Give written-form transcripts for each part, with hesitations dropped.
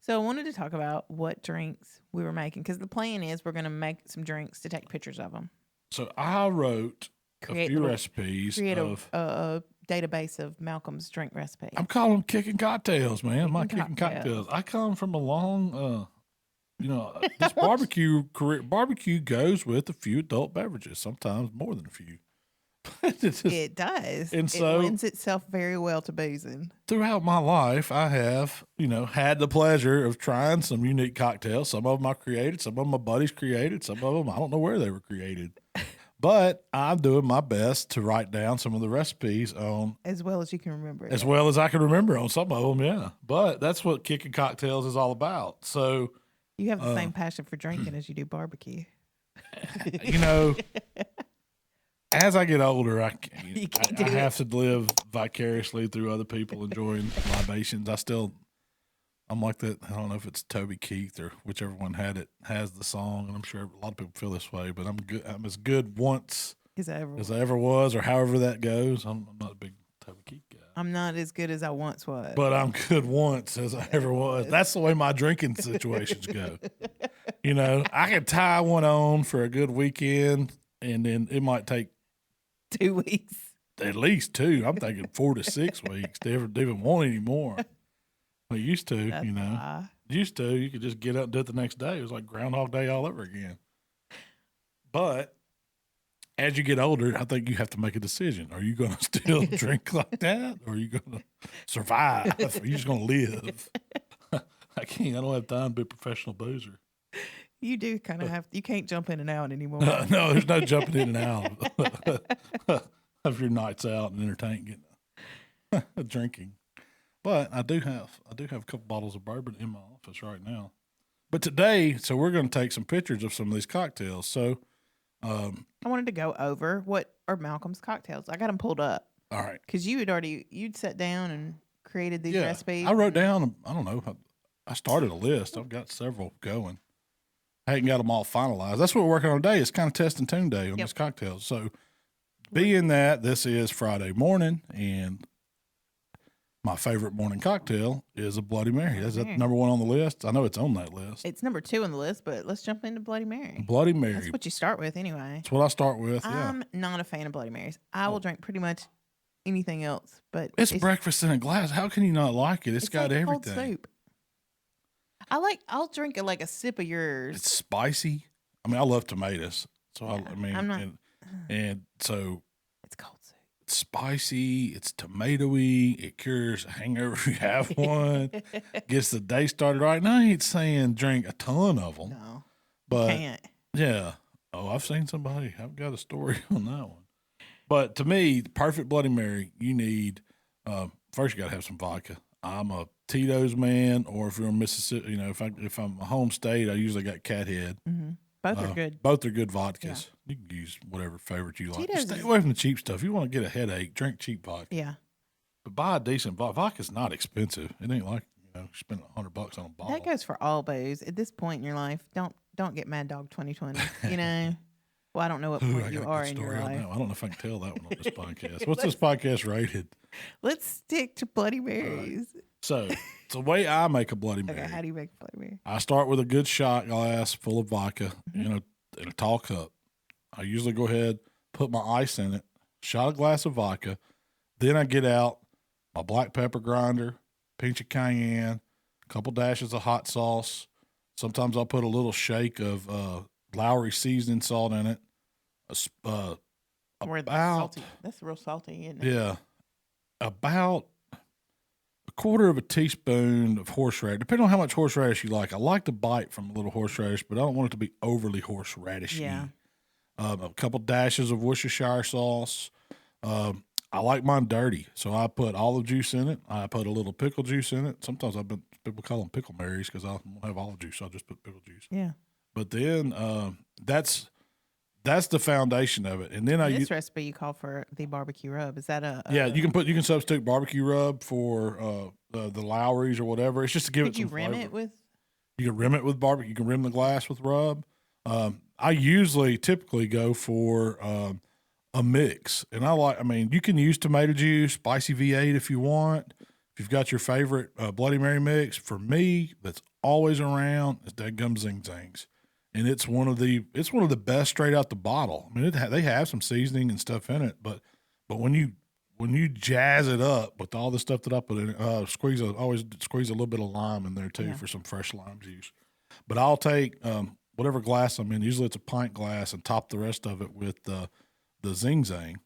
So I wanted to talk about what drinks we were making because the plan is we're going to make some drinks to take pictures of them. So I wrote a few recipes create of. a database of Malcolm's drink recipes. I'm calling them kicking cocktails, man. My Kicking kicking cocktails. cocktails. I come from a long, this barbecue career. Barbecue goes with a few adult beverages, sometimes more than a few. It does. And it so lends itself very well to boozing. throughout my life, I have, had the pleasure of trying some unique cocktails. Some of them I created, some of them my buddies created, some of them I don't know where they were created. But I'm doing my best to write down some of the recipes on as well as you can remember. As well as I can remember on some of them, yeah. But that's what kicking cocktails is all about. So you have the same passion for drinking as you do barbecue. As I get older, I have to live vicariously through other people enjoying libations. I'm like that. I don't know if it's Toby Keith or whichever one has the song, and I'm sure a lot of people feel this way. But I'm good. I'm as good once as I ever was, or however that goes. I'm not a big Toby Keith guy. I'm not as good as I once was, but I'm good once as I ever was. That's the way my drinking situations go. I can tie one on for a good weekend, and then it might take 2 weeks, at least 2. I'm thinking 4 to 6 weeks to ever even want any more. I used to, Used to, you could just get up and do it the next day. It was like Groundhog Day all over again. But as you get older, I think you have to make a decision. Are you going to still drink like that, or are you going to survive? Are you just going to live? I can't. I don't have time to be a professional boozer. You do kind of have. You can't jump in and out anymore. No, there's no jumping in and out of your nights out and entertaining, drinking. But I do have a couple bottles of bourbon in my office right now. But today, so we're going to take some pictures of some of these cocktails. So I wanted to go over what are Malcolm's cocktails. I got them pulled up. All right. Because you'd sat down and created these recipes. I wrote down, I don't know, I started a list. I've got several going. I hadn't got them all finalized. That's what we're working on today. It's kind of test and tune day on these cocktails. So being that this is Friday morning, and my favorite morning cocktail is a Bloody Mary. Is that number 1 on the list? I know it's on that list. It's number 2 on the list, but let's jump into Bloody Mary. Bloody Mary. That's what you start with anyway. That's what I start with, I'm not a fan of Bloody Marys. I will drink pretty much anything else, but it's breakfast in a glass. How can you not like it? It's got like everything. Cold soup. I'll drink a sip of yours. It's spicy. I mean, I love tomatoes. So I'm not, and so it's cold soup. It's spicy, it's tomatoey, it cures a hangover if you have one, gets the day started right. Now I ain't saying drink a ton of them. No. But you can't. Yeah. Oh, I've seen somebody. I've got a story on that one. But to me, the perfect Bloody Mary, you need first you gotta have some vodka. I'm a Tito's man, or if you're in Mississippi, if I'm a home state, I usually got Cat Head. Mm-hmm. Both are good. Both are good vodkas. Yeah. You can use whatever favorite you like. Tito's stay away from the cheap stuff. You want to get a headache, drink cheap vodka. Yeah. But buy a decent vodka. Vodka's not expensive. It ain't like spend $100 on a bottle. That goes for all booze. At this point in your life, don't get Mad Dog 2020. Well, I don't know what point you are in your life. I don't know if I can tell that one on this podcast. What's this podcast rated? Let's stick to Bloody Marys. So it's the way I make a Bloody Mary. Okay, how do you make a Bloody Mary? I start with a good shot glass full of vodka in a tall cup. I usually go ahead, put my ice in it, shot a glass of vodka. Then I get out my black pepper grinder, pinch of cayenne, a couple dashes of hot sauce. Sometimes I'll put a little shake of Lowry seasoning salt in it. Salty. That's real salty, isn't it? Yeah. About a quarter of a teaspoon of horseradish, depending on how much horseradish you like. I like the bite from a little horseradish, but I don't want it to be overly horseradishy. Yeah. A couple dashes of Worcestershire sauce. I like mine dirty, so I put olive juice in it. I put a little pickle juice in it. Sometimes people call them pickle Marys because I don't have olive juice, so I just put pickle juice. Yeah. But then that's the foundation of it. And then this recipe you call for the barbecue rub. Is that a you can substitute barbecue rub for the Lowry's or whatever. It's just to give it some flavor. You can rim it with barbecue. You can rim the glass with rub. I typically go for a mix, and you can use tomato juice, spicy V8 if you want. if you've got your favorite Bloody Mary mix, for me, that's always around is Dadgum Zing Zangs. And it's one of the best straight out the bottle. I mean, they have some seasoning and stuff in it, but when you jazz it up with all the stuff that I put in it, always squeeze a little bit of lime in there too for some fresh lime juice. But I'll take whatever glass I'm in. Usually it's a pint glass, and top the rest of it with the Zing Zang.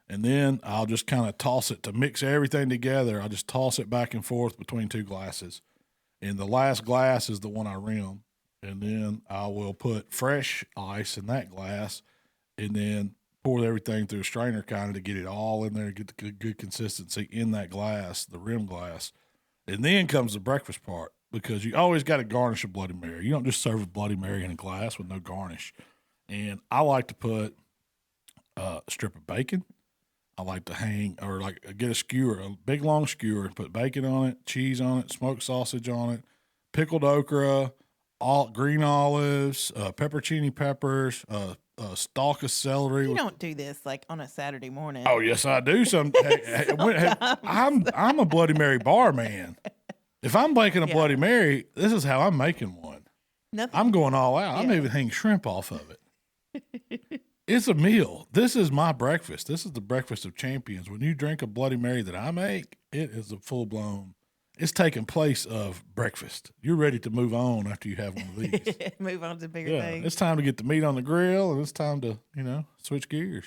And then I'll just kind of toss it to mix everything together. I'll just toss it back and forth between two glasses. And the last glass is the one I rim. And then I will put fresh ice in that glass and then pour everything through a strainer kind of to get it all in there, get the good consistency in that glass, the rim glass. And then comes the breakfast part, because you always got to garnish a Bloody Mary. You don't just serve a Bloody Mary in a glass with no garnish. And I like to put a strip of bacon. I like to get a skewer, a big long skewer, and put bacon on it, cheese on it, smoked sausage on it, pickled okra, green olives, peppercini peppers, a stalk of celery. You don't do this like on a Saturday morning. Oh yes, I do. I'm a Bloody Mary bar man. If I'm making a Bloody Mary, this is how I'm making one. I'm going all out. I'm even hanging shrimp off of it. It's a meal. This is my breakfast. This is the breakfast of champions. When you drink a Bloody Mary that I make, it is a full-blown, it's taking place of breakfast. You're ready to move on after you have one of these. Move on to bigger things. It's time to get the meat on the grill, and it's time to, switch gears.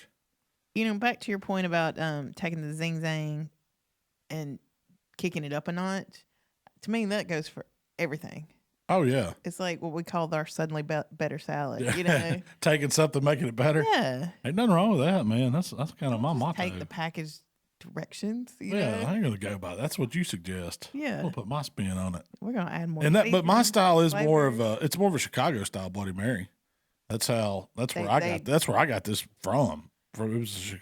Back to your point about taking the Zing Zang and kicking it up a notch, to me, that goes for everything. Oh, yeah. It's like what we call our suddenly better salad, Taking something, making it better. Yeah. Ain't nothing wrong with that, man. That's kind of my motto. Take the package directions. I ain't going to go by. That's what you suggest. Yeah. I'm going to put my spin on it. We're going to add more. But my style is more of a Chicago style Bloody Mary. That's where I got this from. It was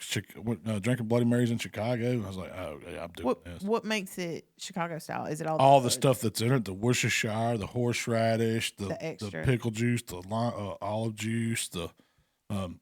drinking Bloody Marys in Chicago. I was like, oh, yeah, I'm doing this. What makes it Chicago style? Is it all the stuff that's in it? The Worcestershire, the horseradish, the pickle juice, the olive juice, the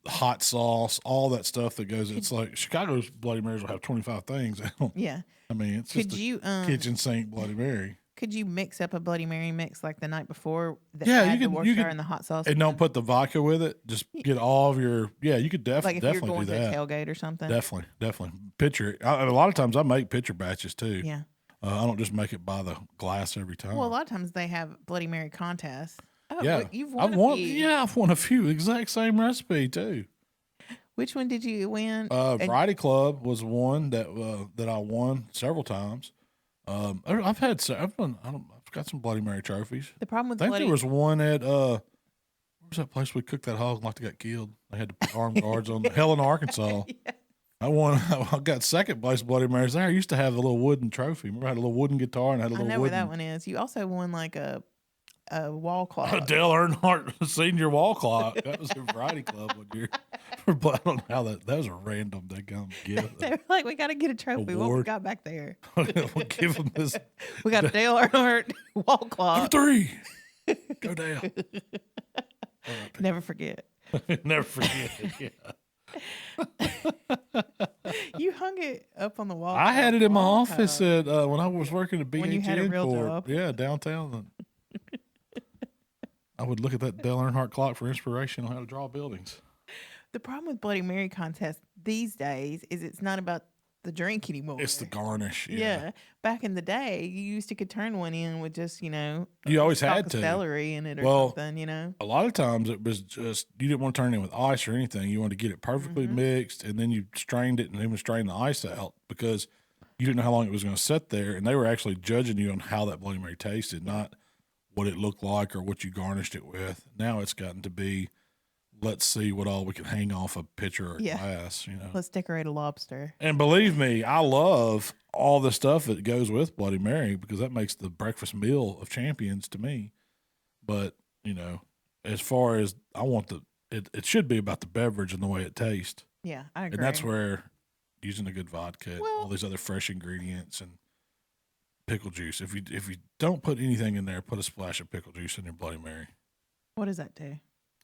hot sauce, all that stuff that goes. It's like Chicago's Bloody Marys will have 25 things. Yeah. I mean, it's just a kitchen sink Bloody Mary. Could you mix up a Bloody Mary mix like the night before? You can. And the hot sauce. And don't put the vodka with it. Just get all of your. Yeah, you could definitely do that. Like if you're going to a tailgate or something. Definitely. Pitcher it. A lot of times I make pitcher batches too. Yeah. I don't just make it by the glass every time. Well, a lot of times they have Bloody Mary contests. Oh, yeah, you've won a few. Yeah, I've won a few. Exact same recipe too. Which one did you win? Variety Club was one that I won several times. I've got some Bloody Mary trophies. The problem with there was one at where's that place we cooked that hog like they got killed? They had to put armed guards on Helena, Arkansas. Yes. I got second place Bloody Marys there. I used to have a little wooden trophy. Remember I had a little wooden guitar and had a little. I know where that one is. You also won like a wall clock. A Dale Earnhardt senior wall clock. That was a Variety Club one year. But I don't know how that was a random gift. They were like, we got to get a trophy. Award. What we got back there? We'll give them this. We got a Dale Earnhardt wall clock. Number 3. Go Dale. Never forget. Never forget it, You hung it up on the wall. I had it in my office at when I was working at BHN when you had a real job. Yeah, downtown. I would look at that Dale Earnhardt clock for inspiration on how to draw buildings. The problem with Bloody Mary contests these days is it's not about the drink anymore. It's the garnish. Yeah. Back in the day, you could turn one in with just, you always had to celery in it or something, A lot of times it was just, you didn't want to turn it in with ice or anything. You wanted to get it perfectly mixed, and then you strained it and then strain the ice out because you didn't know how long it was going to sit there. And they were actually judging you on how that Bloody Mary tasted, not what it looked like or what you garnished it with. Now it's gotten to be, let's see what all we can hang off a pitcher or a glass. Let's decorate a lobster. And believe me, I love all the stuff that goes with Bloody Mary because that makes the breakfast meal of champions to me. But, as far as I want it should be about the beverage and the way it tastes. Yeah, I agree. And that's where using a good vodka, all these other fresh ingredients and pickle juice. If you don't put anything in there, put a splash of pickle juice in your Bloody Mary. What does that do?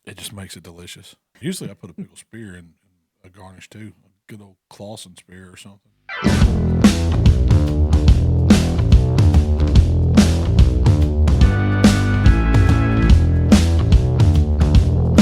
It just makes it delicious. Usually I put a pickle spear in a garnish too, a good old Clausen spear or something.